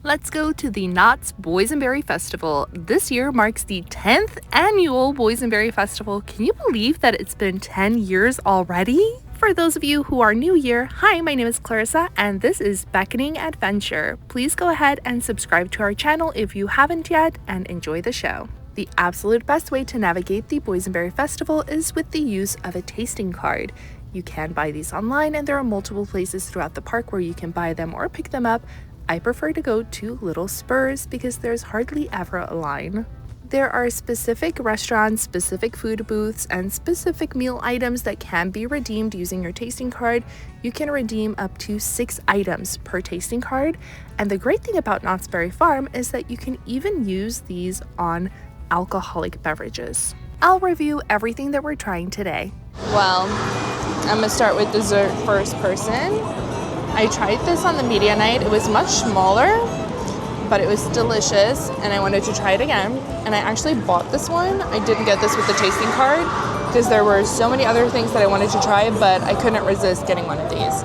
Let's go to the Knott's Boysenberry Festival. This year marks the 10th annual Boysenberry Festival. Can you believe that it's been 10 years already? For those of you who are new here, hi, my name is Clarissa and this is Beckoning Adventure. Please go ahead and subscribe to our channel if you haven't yet and enjoy the show. The absolute best way to navigate the Boysenberry Festival is with the use of a tasting card. You can buy these online and there are multiple places throughout the park where you can buy them or pick them up. I prefer to go to Little Spurs because there's hardly ever a line. There are specific restaurants, specific food booths, and specific meal items that can be redeemed using your tasting card. You can redeem up to 6 items per tasting card. And the great thing about Knott's Berry Farm is that you can even use these on alcoholic beverages. I'll review everything that we're trying today. Well, I'm gonna start with dessert first person. I tried this on the media night. It was much smaller, but it was delicious and I wanted to try it again. And I actually bought this one. I didn't get this with the tasting card because there were so many other things that I wanted to try, but I couldn't resist getting one of these.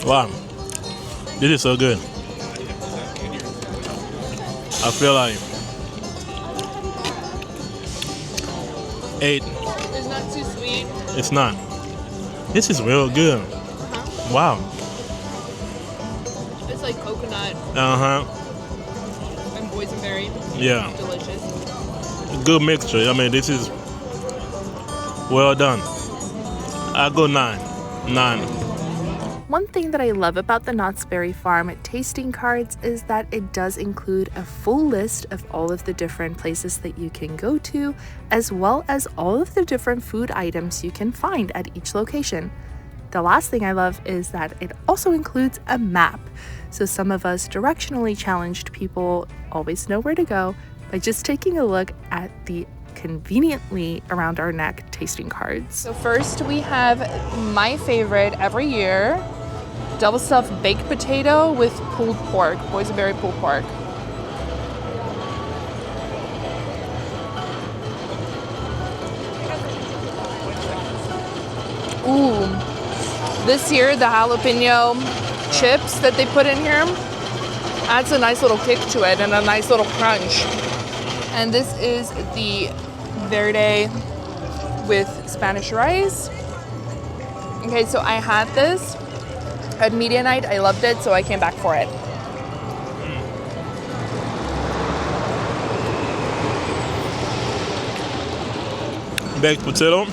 Wow, this is so good. I feel like 8. It's not too sweet. It's not. This is real good. Wow. It's like coconut and boysenberry. Yeah. Delicious. Good mixture. I mean, this is well done. I go 9. One thing that I love about the Knott's Berry Farm tasting cards is that it does include a full list of all of the different places that you can go to, as well as all of the different food items you can find at each location. The last thing I love is that it also includes a map, so some of us directionally challenged people always know where to go by just taking a look at the conveniently around our neck tasting cards. So first we have my favorite every year, double stuffed baked potato with pulled pork, boysenberry pulled pork. Ooh, this year the jalapeno chips that they put in here adds a nice little kick to it and a nice little crunch. And this is the Verde with Spanish rice. Okay, so I had this at media night. I loved it, so I came back for it. Baked potato.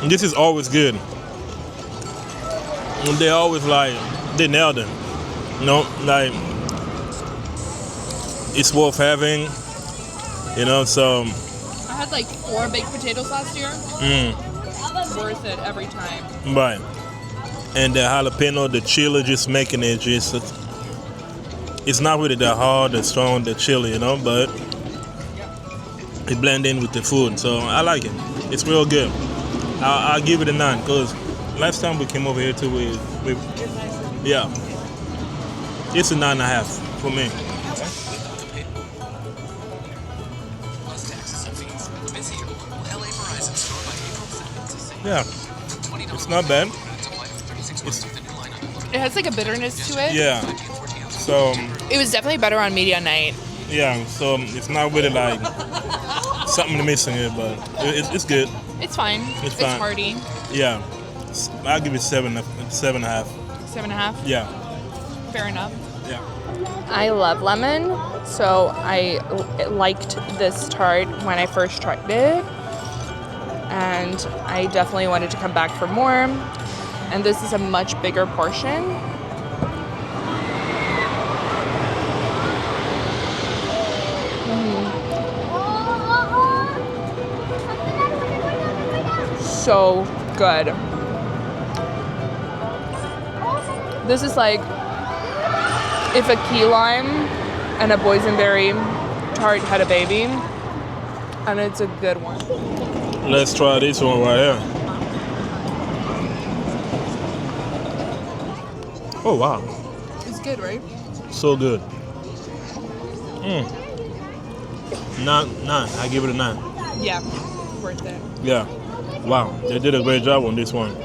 This is always good. They always they nailed it. You know, it's worth having. You know, so I had like 4 baked potatoes last year. Worth it every time. Right. And the jalapeno, the chili, just making it it's not really that hard, that strong, the chili, you know, but it blends in with the food. So I like it. It's real good. I'll give it a 9 because last time we came over here too, yeah, it's a 9.5 for me. Yeah, it's not bad. It has like a bitterness to it. Yeah, so it was definitely better on media night. Yeah, so it's not really like something missing it, but it's good. It's fine. It's fine. It's hearty. Yeah, I'll give it 7.5. 7.5? Yeah. Fair enough. Yeah. I love lemon, so I liked this tart when I first tried it. And I definitely wanted to come back for more. And this is a much bigger portion. So good. This is like if a key lime and a boysenberry tart had a baby, and it's a good one. Let's try this one right here. Oh wow, It's good, right? so good. Nine. I give it a 9. Yeah, worth it. Yeah. Wow, they did a great job on this one.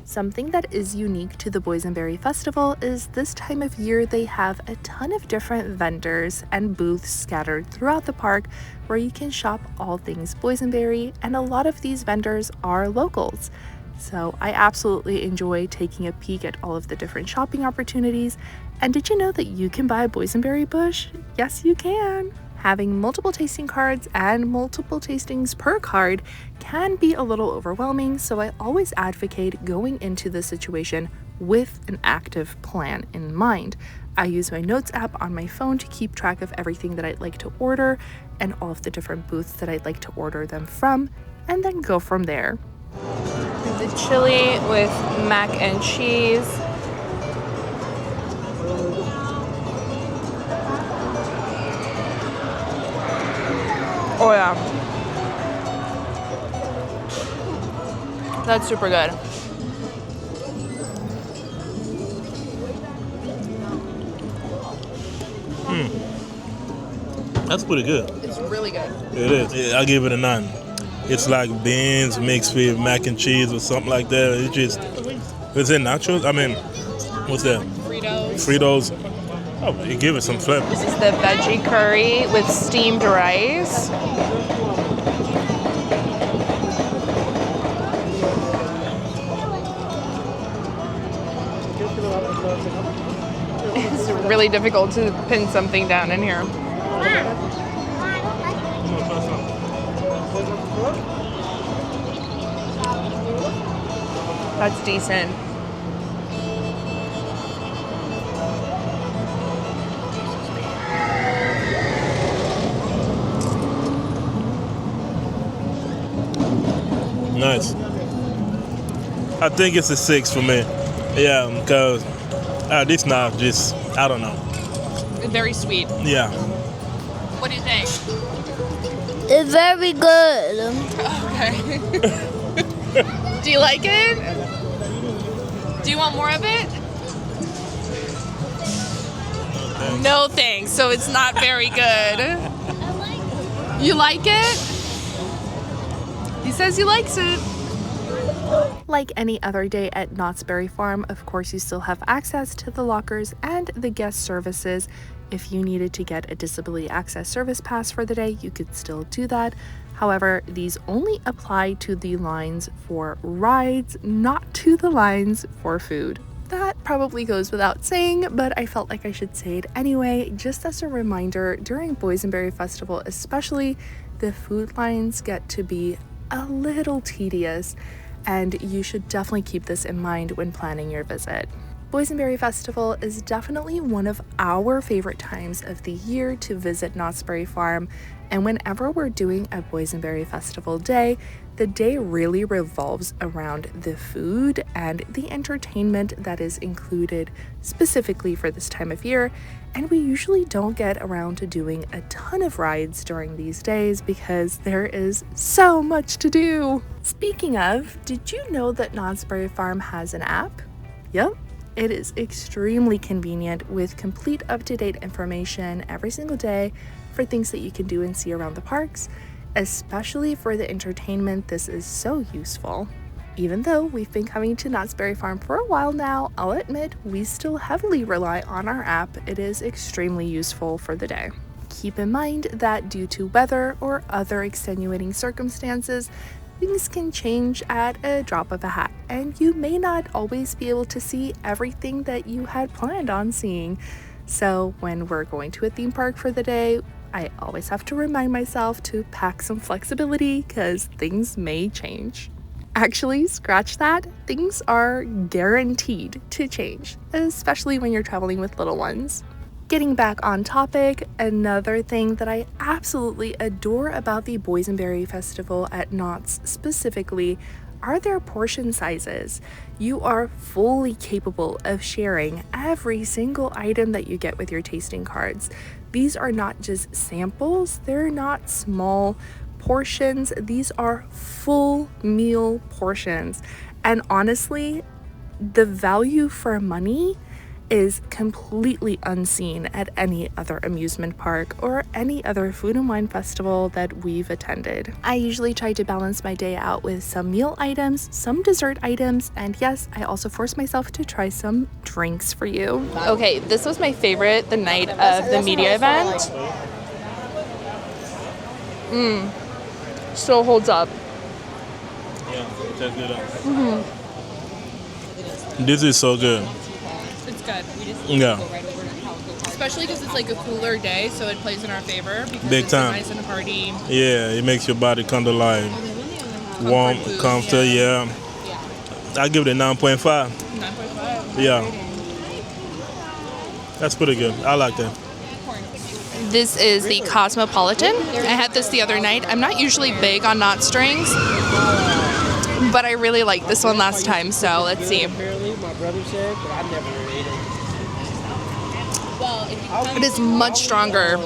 Something that is unique to the Boysenberry Festival is this time of year they have a ton of different vendors and booths scattered throughout the park where you can shop all things boysenberry, and a lot of these vendors are locals. So I absolutely enjoy taking a peek at all of the different shopping opportunities. And did you know that you can buy a boysenberry bush? Yes, you can. Having multiple tasting cards and multiple tastings per card can be a little overwhelming, so I always advocate going into the situation with an active plan in mind. I use my notes app on my phone to keep track of everything that I'd like to order and all of the different booths that I'd like to order them from, and then go from there. The chili with mac and cheese. Oh yeah. That's super good. That's pretty good. It's really good. It is. Yeah, I give it a 9. It's like beans mixed with mac and cheese or something like that. It's just, is it nachos? I mean, what's that? Fritos. Oh, you give it some flavor. This is the veggie curry with steamed rice. It's really difficult to pin something down in here. That's decent. Nice. I think it's a 6 for me. Yeah, because this now just, I don't know. Very sweet. Yeah. What do you think? It's very good. Okay. Do you like it? Do you want more of it? No thanks. So it's not very good. You like it? He says he likes it. Like any other day at Knott's Berry Farm, of course, you still have access to the lockers and the guest services. If you needed to get a disability access service pass for the day, you could still do that. However, these only apply to the lines for rides, not to the lines for food. That probably goes without saying, but I felt like I should say it anyway, just as a reminder, during Boysenberry Festival especially, the food lines get to be a little tedious, and you should definitely keep this in mind when planning your visit. Boysenberry Festival is definitely one of our favorite times of the year to visit Knott's Berry Farm, and whenever we're doing a Boysenberry Festival day, the day really revolves around the food and the entertainment that is included specifically for this time of year, and we usually don't get around to doing a ton of rides during these days because there is so much to do. Speaking of, did you know that Knott's Berry Farm has an app? Yep. It is extremely convenient with complete up-to-date information every single day for things that you can do and see around the parks. Especially for the entertainment, this is so useful. Even though we've been coming to Knott's Berry Farm for a while now, I'll admit we still heavily rely on our app. It is extremely useful for the day. Keep in mind that due to weather or other extenuating circumstances, things can change at a drop of a hat, and you may not always be able to see everything that you had planned on seeing. So when we're going to a theme park for the day, I always have to remind myself to pack some flexibility because things may change. Actually, scratch that. Things are guaranteed to change, especially when you're traveling with little ones. Getting back on topic, another thing that I absolutely adore about the Boysenberry Festival at Knott's specifically are their portion sizes. You are fully capable of sharing every single item that you get with your tasting cards. These are not just samples, they're not small portions, these are full meal portions. And honestly, the value for money is completely unseen at any other amusement park or any other food and wine festival that we've attended. I usually try to balance my day out with some meal items, some dessert items, and yes, I also force myself to try some drinks for you. Okay, this was my favorite the night of the media event. Still holds up. Yeah, that's good. This is so good. It's good. Yeah. Especially because it's like a cooler day, so it plays in our favor because Big it's time. nice and hearty. Yeah, it makes your body kind of like warm, food, comfortable. Yeah. I give it a 9.5. 9.5. Yeah. That's pretty good. I like that. This is the Cosmopolitan. I had this the other night. I'm not usually big on Knott strings, but I really liked this one last time, so let's see. Apparently, my brother said, but I never ate it. It is much stronger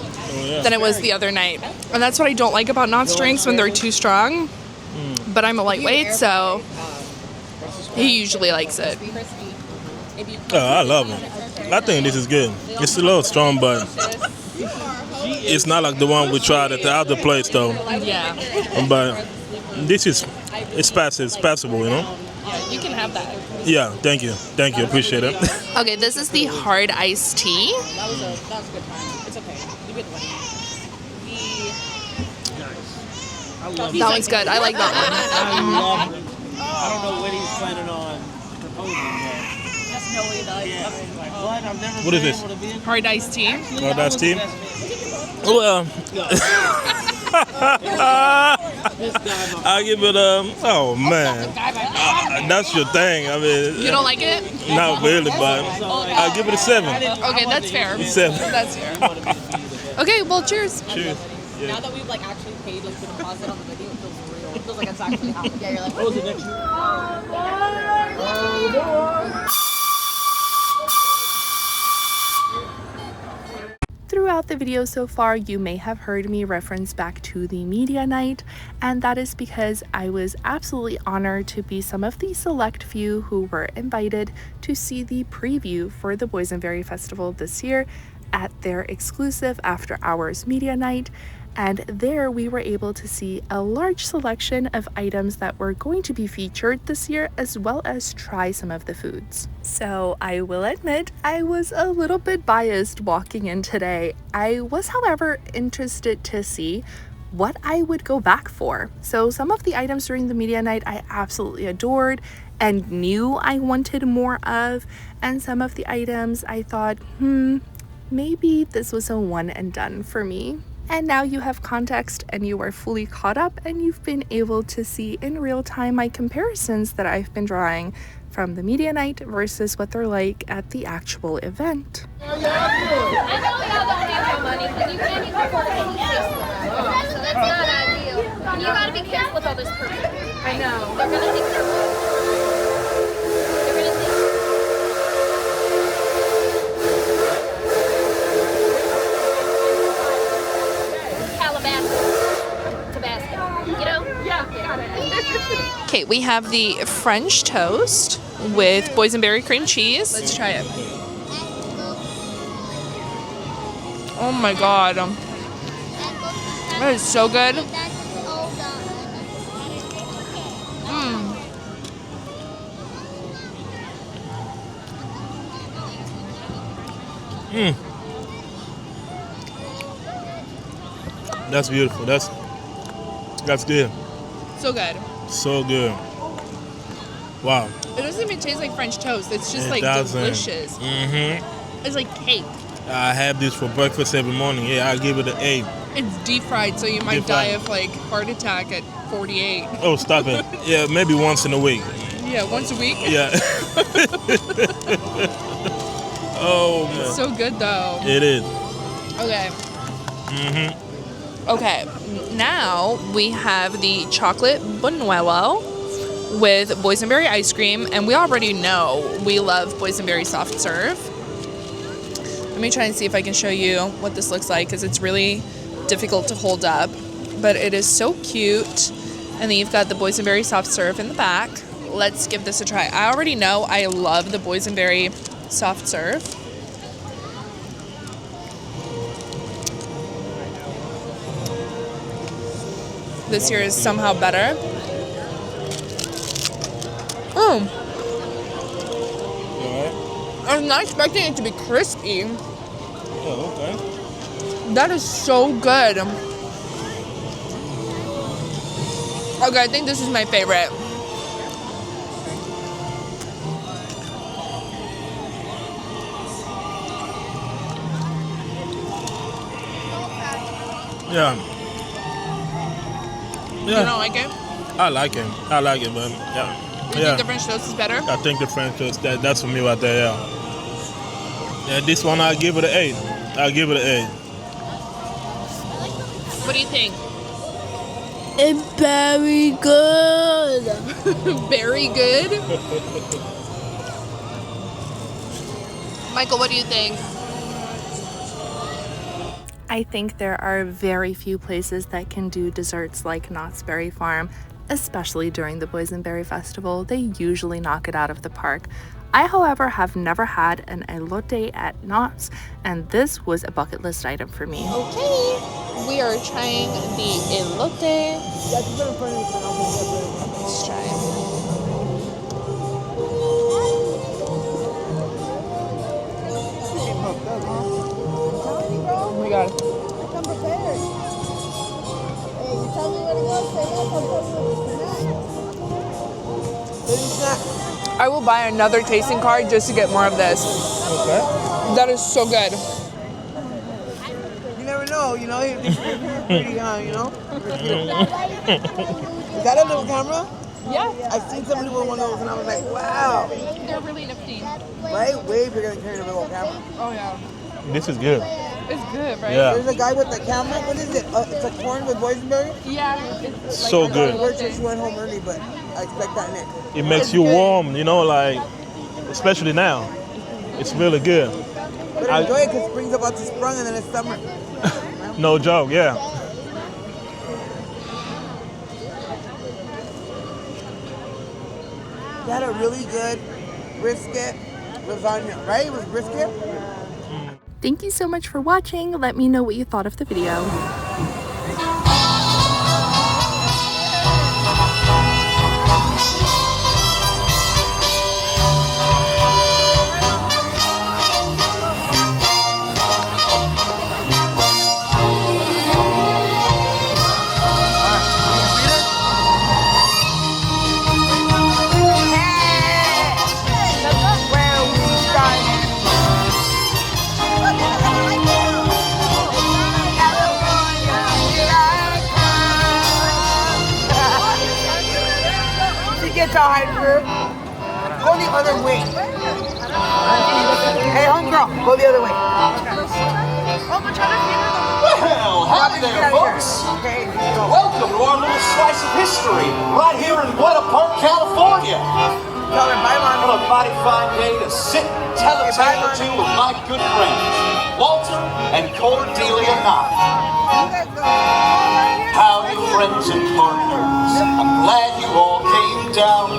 than it was the other night. And that's what I don't like about Knott strings when they're too strong. But I'm a lightweight, so he usually likes it. Oh, I love it. I think this is good. It's a little strong, but it's not like the one we tried at the other place, though. Yeah. But this is, it's passable, you know? Yeah, you can have that. Yeah, thank you. Thank you. Appreciate it. Okay, this is the hard iced tea. That was a good time. It's okay. You get the one. I love That one's good. I like that one. I love it. I don't know what he's planning on proposing, but just know he does. Yeah. Like, what? I've never What is been this? able to be in- Hard iced tea. Oh, that's tea? Well, I give it oh man, that's your thing. I mean, You don't like it? not really, but I give it a 7. Okay, that's fair. 7. That's fair. Okay, well, cheers. Cheers. Now that we've like actually paid like the deposit on the video, it feels real. It feels like it's actually happening. Yeah, you're like, What was it next year? Throughout the video so far, you may have heard me reference back to the media night, and that is because I was absolutely honored to be some of the select few who were invited to see the preview for the Boysenberry Festival this year at their exclusive after hours media night. And there we were able to see a large selection of items that were going to be featured this year, as well as try some of the foods. So I will admit I was a little bit biased walking in today. I was, however, interested to see what I would go back for. So some of the items during the media night I absolutely adored and knew I wanted more of, and some of the items I thought, maybe this was a one and done for me. And now you have context and you are fully caught up and you've been able to see in real time my comparisons that I've been drawing from the media night versus what they're like at the actual event. I know y'all don't have no money, but you can't even afford to eat this. So that's not ideal. And you gotta be careful with all this perfume. I know. They're gonna think you're good. They're gonna think. Calabasas. Tabasco. You know? Yeah, got it. Okay, we have the French toast with boysenberry cream cheese. Let's try it. Oh my god. That is so good. That's beautiful. That's good. So good. So good. Wow. It doesn't even taste like French toast. It's just It like doesn't. delicious. It's like cake. I have this for breakfast every morning. Yeah, I give it an 8. It's deep fried, so you might Deep die fried. of like heart attack at 48. Oh, stop it. Yeah, maybe once in a week. Yeah, once a week. Yeah. Oh man. So good though. It is. Okay. Okay. Now we have the chocolate buñuelo with boysenberry ice cream, and we already know we love boysenberry soft serve. Let me try and see if I can show you what this looks like, because it's really difficult to hold up, but it is so cute. And then you've got the boysenberry soft serve in the back. Let's give this a try. I already know I love the boysenberry soft serve. This year is somehow better. Oh, I was not expecting it to be crispy. Oh, okay. That is so good. Okay, I think this is my favorite. Yeah. You don't like it? I like it. I like it, but yeah. You think the French toast is better? I think the French toast, that's for me right there, yeah. Yeah, this one I'll give it an 8. I'll give it an 8. What do you think? It's very good. Very good? Michael, what do you think? I think there are very few places that can do desserts like Knott's Berry Farm, especially during the Boysenberry Festival. They usually knock it out of the park. I, however, have never had an elote at Knott's, and this was a bucket list item for me. Okay, we are trying the elote. Let's try it. Oh my god. Come prepared. Hey, you tell me where to go, say yes, I will buy another tasting card just to get more of this. Okay. That is so good. You never know, you know, he's pretty young, you know? Is that a little camera? Yeah. I've seen somebody with one of those and I was like, wow. They're really nifty. Right? Way bigger than carrying a little camera. Oh yeah. This is good. It's good, right? Yeah. There's a guy with the camera. What is it? It's a corn with boysenberry? Yeah. It's So good. I worked just went home early, but I expect that next. It makes you warm, you know, like, especially now. It's really good. But enjoy it because spring's about to sprung and then it's summer. No joke, yeah. They had a really good brisket lasagna, right? It was brisket? Thank you so much for watching. Let me know what you thought of the video. Go the other way. Hey, homegirl, go the other way. Well, howdy there, folks. Okay, Welcome to our little slice of history right here in Buena Park, California. tell her bye, Mom. What a mighty fine day to sit and tell a tale or two with my good friends, Walter and Cordelia Knott. Howdy, friends and partners. I'm glad you all came down.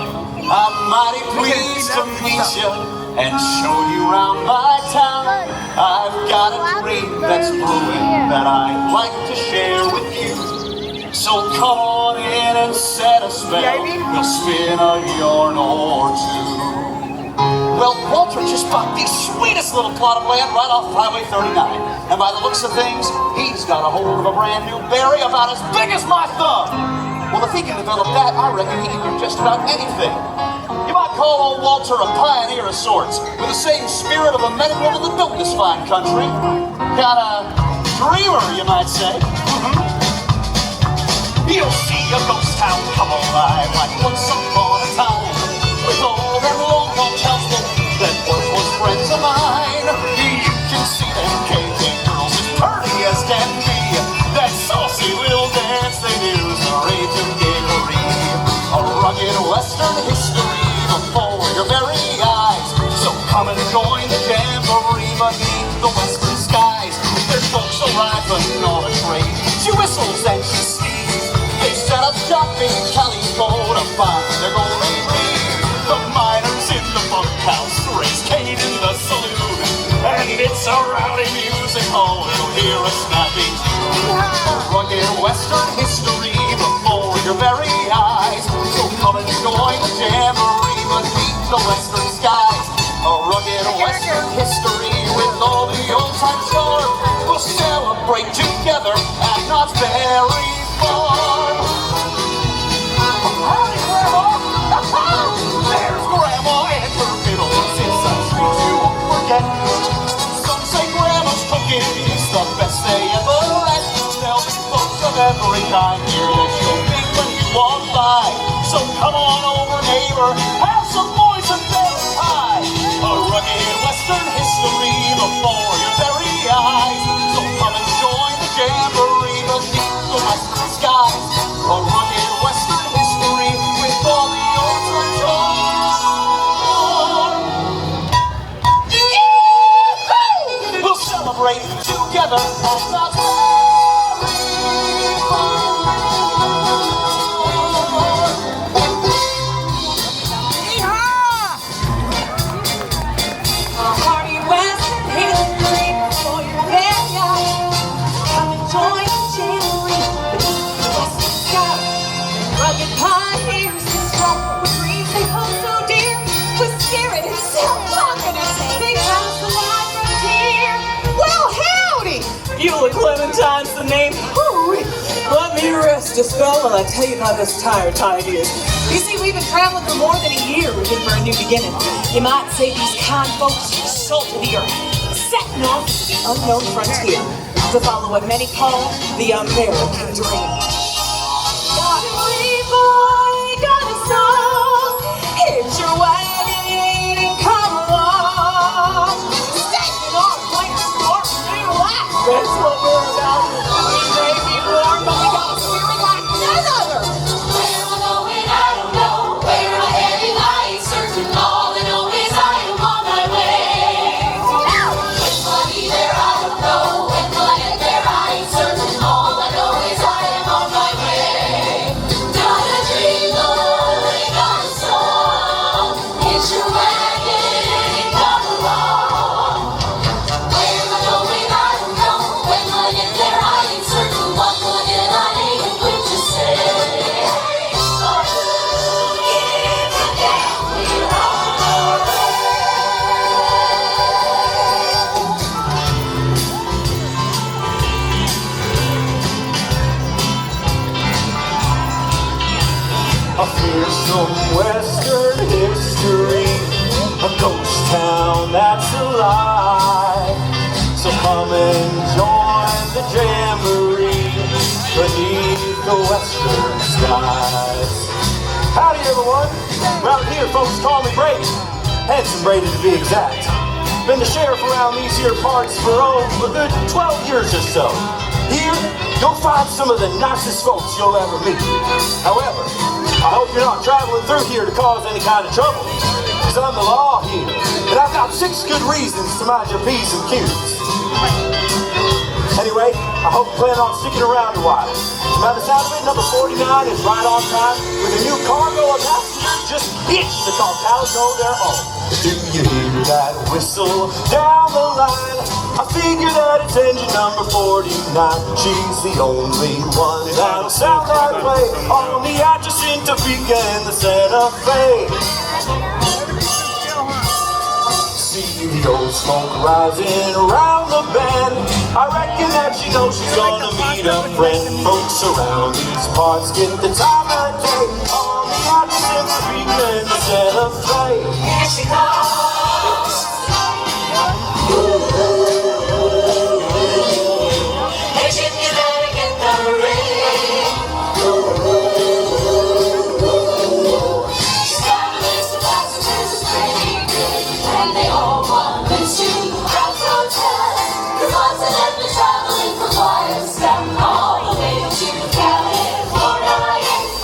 I'm mighty pleased to meet you and show you around my town. I've got a dream that's brewing that I'd like to share with you. So come on in and set a spell. We'll spin a yarn or two. Well, Walter just bought the sweetest little plot of land right off Highway 39. And by the looks of things, he's got a hold of a brand new berry about as big as my thumb. Well, if he can develop that, I reckon he can do just about anything. You might call old Walter a pioneer of sorts, with the same spirit of the men and women that built this fine country. Kind of dreamer, you might say. You'll see a ghost town come alive like once upon a time, with all them long hotels that once was friends of mine. You can see them cake girls as pretty as can be. That saucy little dance they do is the rage of gamery. A rugged western the western skies. There's folks arriving on a train. She whistles and she sneezes. They set up shop in California to find their golden bees. The miners in the bunkhouse raise Kate in the saloon, and it's a rowdy music hall. You'll hear a snapping tune. A rugged western history before your very eyes. So come and join the jamboree beneath the western skies. A rugged western history with all the old time charm. We'll celebrate together at Knott's Berry Farm. Howdy, Grandma! There's Grandma and her fiddle. It's a treat you won't forget. Some say Grandma's cooking is the best they ever had. There'll be folks of every kind here that you'll meet when you walk by. So come on over, neighbor, have some Boysenberry pie. A rugged western history before your very eyes. So come and join the jamboree beneath the western skies. A rugged western history with all the old time. We'll celebrate together at Knott's Berry Farm. Clementine's the name. Ooh, let me rest a spell while I tell you about this tired here. You see, we've been traveling for more than a year looking for a new beginning. You might say these kind folks are salt of the earth, setting off to the unknown frontier to follow what many call the American dream. Got a pretty boy, got a song. Hitch your wagon and come along. Standing on planes for new life. That's what we're about. We may be warm, but we got a spirit like none other. Where we're going, I don't know. Where I'm heading, I ain't certain. All I know is I am on my way. When will I be there, I don't know. When will I get there, I ain't certain. All I know is I am on my way. Got a dream, Lord, got a song. Hitch your wagon and come along. Where am I going, I don't know. When will I get there, I ain't certain. What will I get, I ain't equipped to say. A fearsome western history, a ghost town that's alive. So come and join the jamboree beneath the western skies. Howdy everyone, around here folks call me Brady, Handsome Brady to be exact. Been the sheriff around these here parts for a good 12 years or so. Here, you'll find some of the nicest folks you'll ever meet. However, I hope you're not traveling through here to cause any kind of trouble, because I'm the law here, and I've got 6 good reasons to mind your P's and Q's. Anyway, I hope you plan on sticking around a while. By the sound of it, number 49 is right on time with a new cargo of passengers just itching to call Calico their home. Do you hear that whistle down the line? I figure that it's engine number 49. She's the only one that'll sound that way on the adjacent Topeka and the Santa Fe. See the old smoke rising around the bend. I reckon that she knows she's gonna meet a friend. Folks around these parts get the time of day on the adjacent Topeka and the Santa Fe. Here she comes. Hey, Jim, you better get the ring. She's got a list of passengers that's pretty good, and they all want this to House Hotel. The ones that have been traveling for quite a step, all the way to California,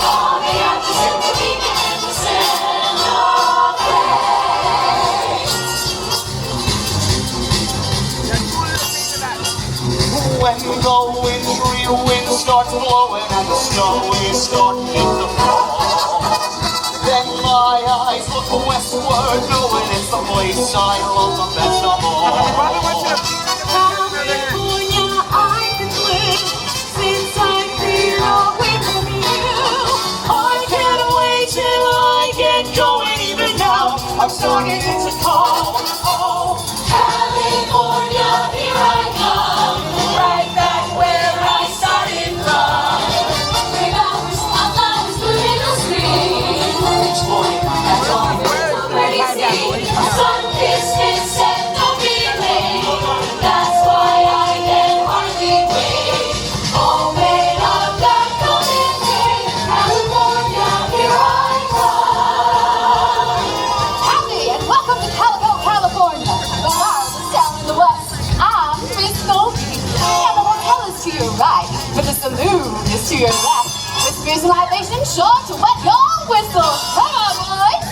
on the adjacent Topeka and the Santa Fe. when the wintry wind starts blowing and the snow is starting to fall. Then my eyes look westward, knowing it's the place I love the best of all. California, I can live since I'm here away from you. I can't wait till I get going even now. I'm starting to call. Oh, California, here I come, right back where I started from. Big hours, flowers blooming the street. Each morning at dawn, already seen. Sun-kissed instead, don't be late. That's why I can hardly wait. All made of that golden day. California, here I come. Howdy and welcome to Calico, California, the wildest town in the west. I'm Miss Goldie. Yeah, the hotel is to your right, but the saloon is to your left. This visualization sure to wet your whistle. Come on, boys.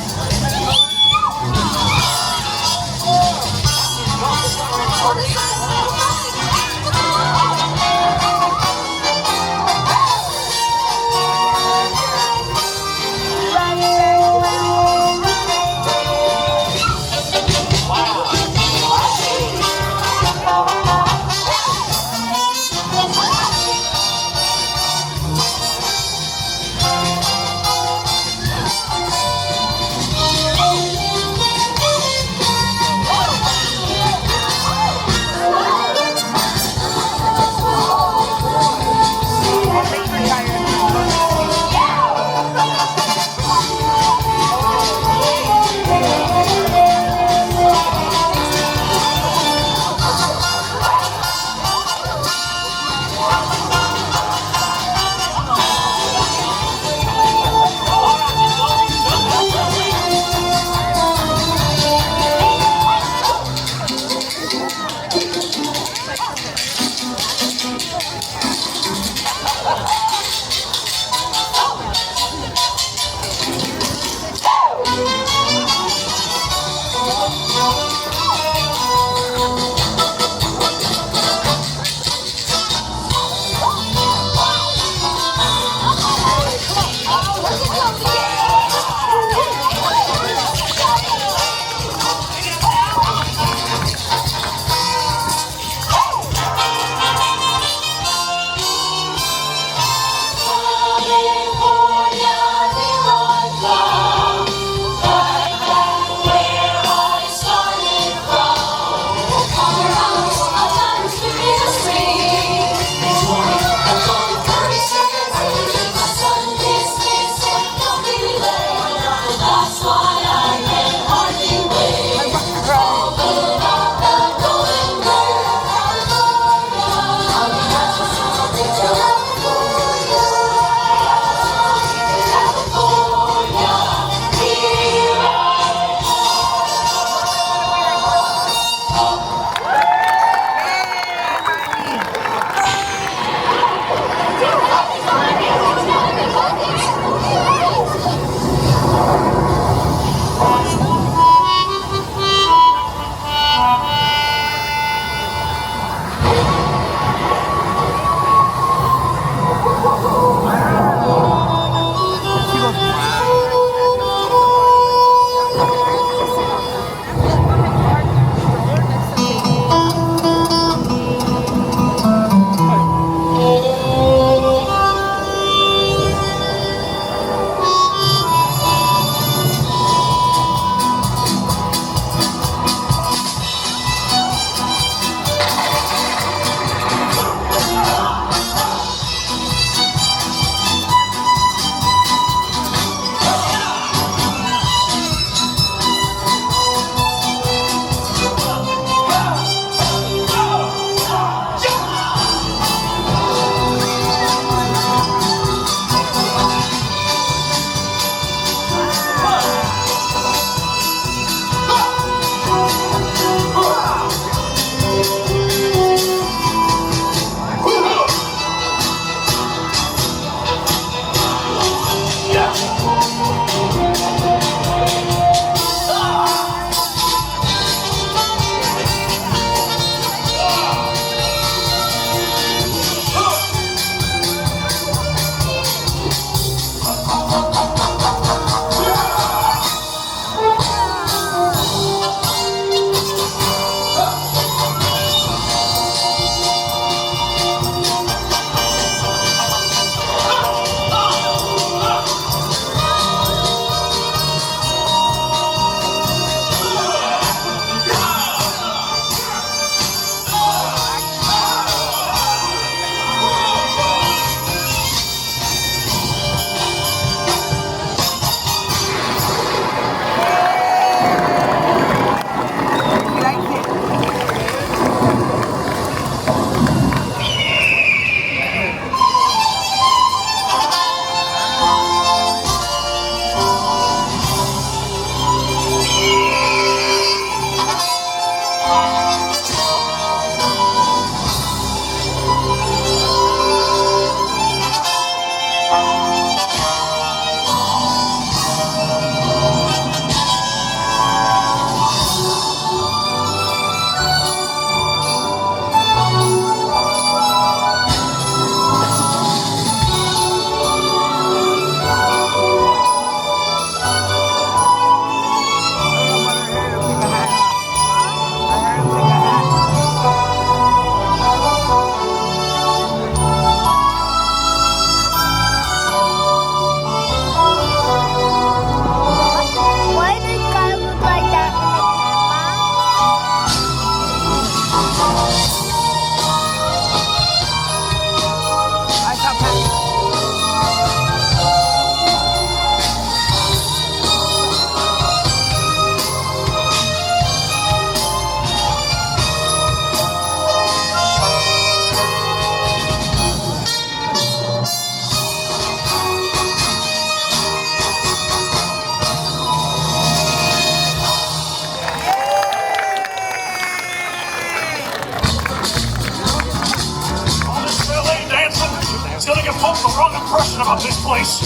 strong impression about this place.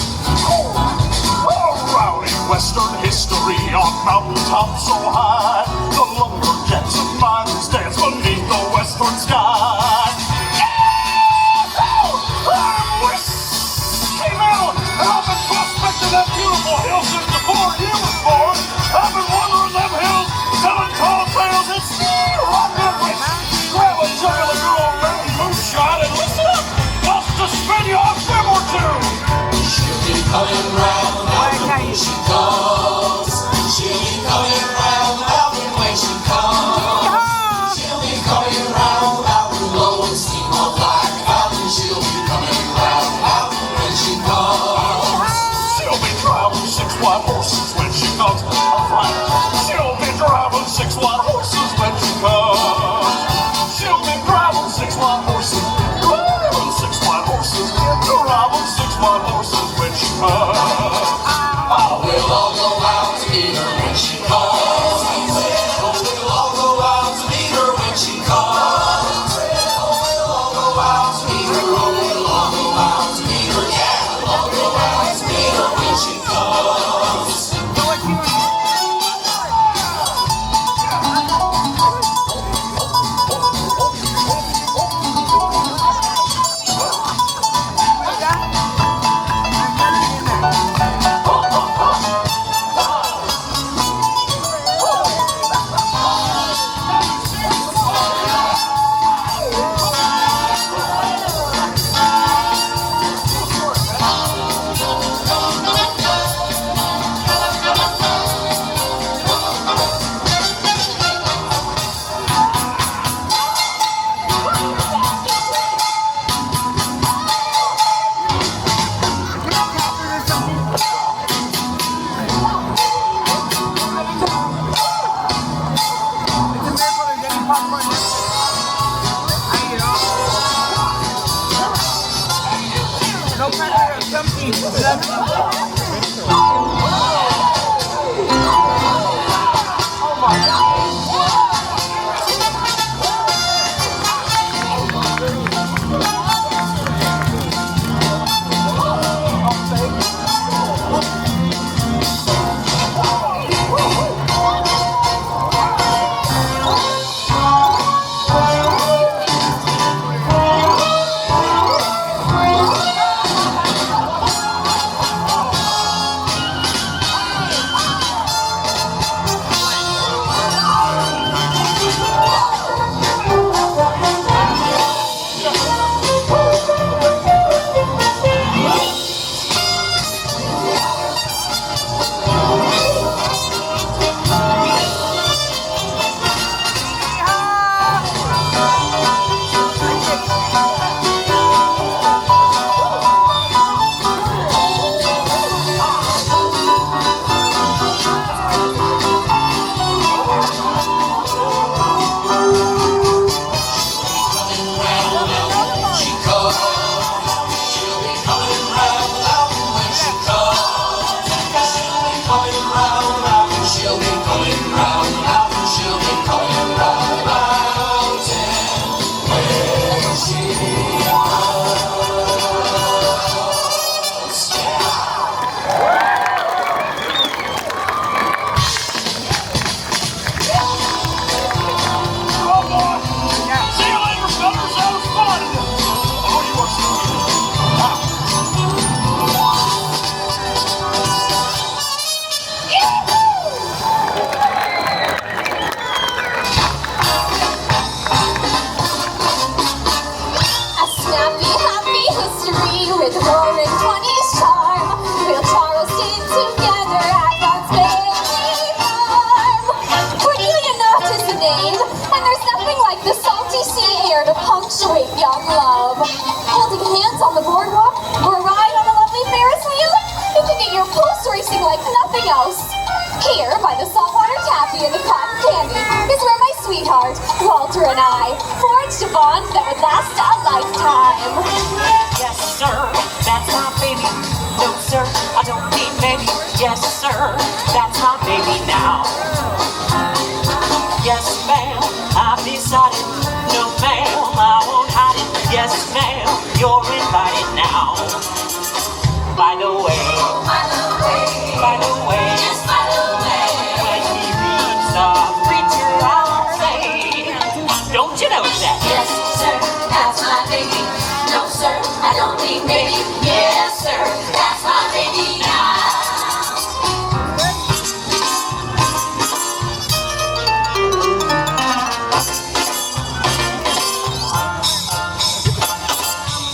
Rowdy Western history on mountaintops so high. The lumberjacks of miners dance beneath the western sky. I've been prospecting that beautiful hill since before you was born. I've been wandering them hills, telling tall tales. It's rock every. Grab a jug of the good old mountain moonshine and listen up. Just to spin you a fib or two. She'll be coming round the mountain when she comes. She'll be coming round the mountain when she comes. She'll be coming round the mountain low and steam on black mountain. She'll be coming round the mountain when she comes. She'll be driving 6 white horses when she comes. She'll be driving 6 white horses when she comes. She'll be driving 6 white horses. Driving 6 white horses. Driving 6 white horses when she comes. Oh, we'll all go out to meet her when she comes. Oh, we'll all go out to meet her when she comes. Oh, we'll all go out to meet her. Oh, we'll all go out to meet her. Yeah, we'll all go out to meet her when she comes. Here, by the saltwater taffy and the cotton candy, is where my sweetheart, Walter, and I forged a bond that would last a lifetime. Yes, sir, that's my baby. No, sir, I don't need baby. Yes, sir, that's my baby now. Yes, ma'am, I've decided. No, ma'am, I won't hide it. Yes, ma'am, you're invited now. the way, by the way, Just by the way. when he reads the preacher, I'll say, don't you know that? Yes, sir, that's my baby. No, sir, I don't mean maybe. Yes, sir, that's my baby now.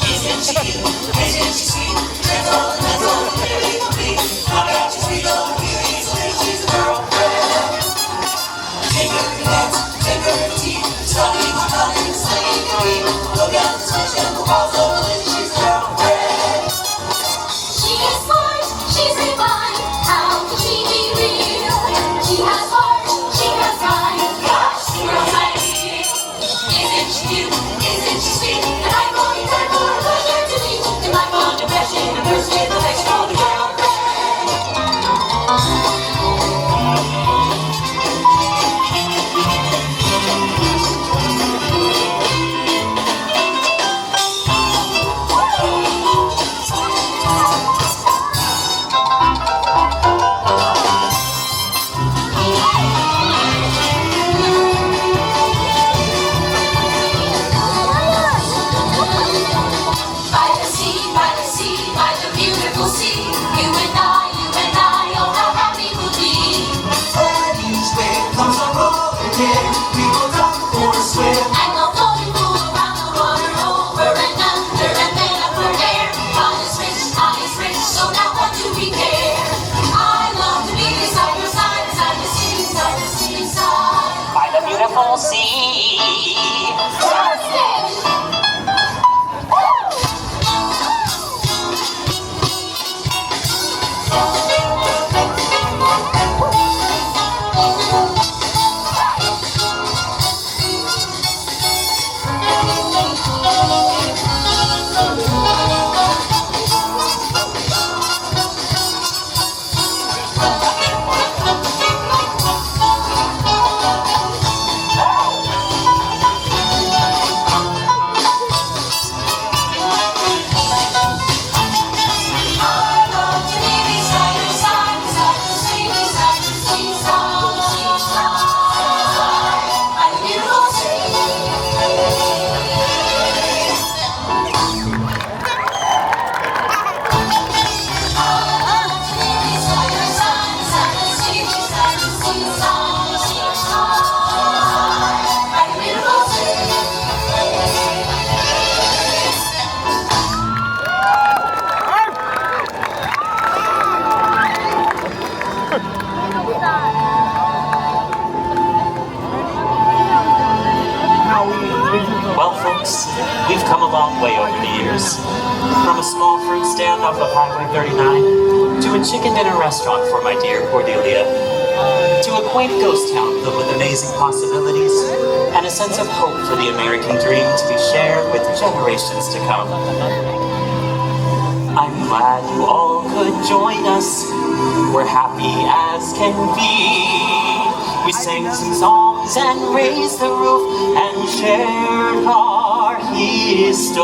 Isn't she sweet? Drizzle, drizzle, really complete. I got you sweet on beauty, so she's a girlfriend. Take her to dance, take her to tea. Studying my cunning, slaying the queen. Look at the switch and the walls of the lid, she's a girlfriend. She is smart, she's refined. How can she be real? She has heart, she has mind. Gosh, the girl's ideal. Isn't she cute? Isn't she sweet? And I'm going for a pleasure to meet. In my fond depression, and first day of affection, call the girlfriend. By the beautiful sea, you and I, oh how happy we'll be. And each wave comes a rolling in. We go down for a swim. And go floating cool around the water, over and under, and then up for air. God is rich, so now what do we care? I love to be beside your side, beside the sea, beside the sea, beside. By the beautiful sea. Well, folks, we've come a long way over the years. From a small fruit stand off of Highway 39 to a chicken dinner restaurant for my dear Cordelia, to a quaint ghost town filled with amazing possibilities and a sense of hope for the American dream to be shared with generations to come. I'm glad you all could join us. We're happy as can be. We sang some songs and raised the roof and shared our history.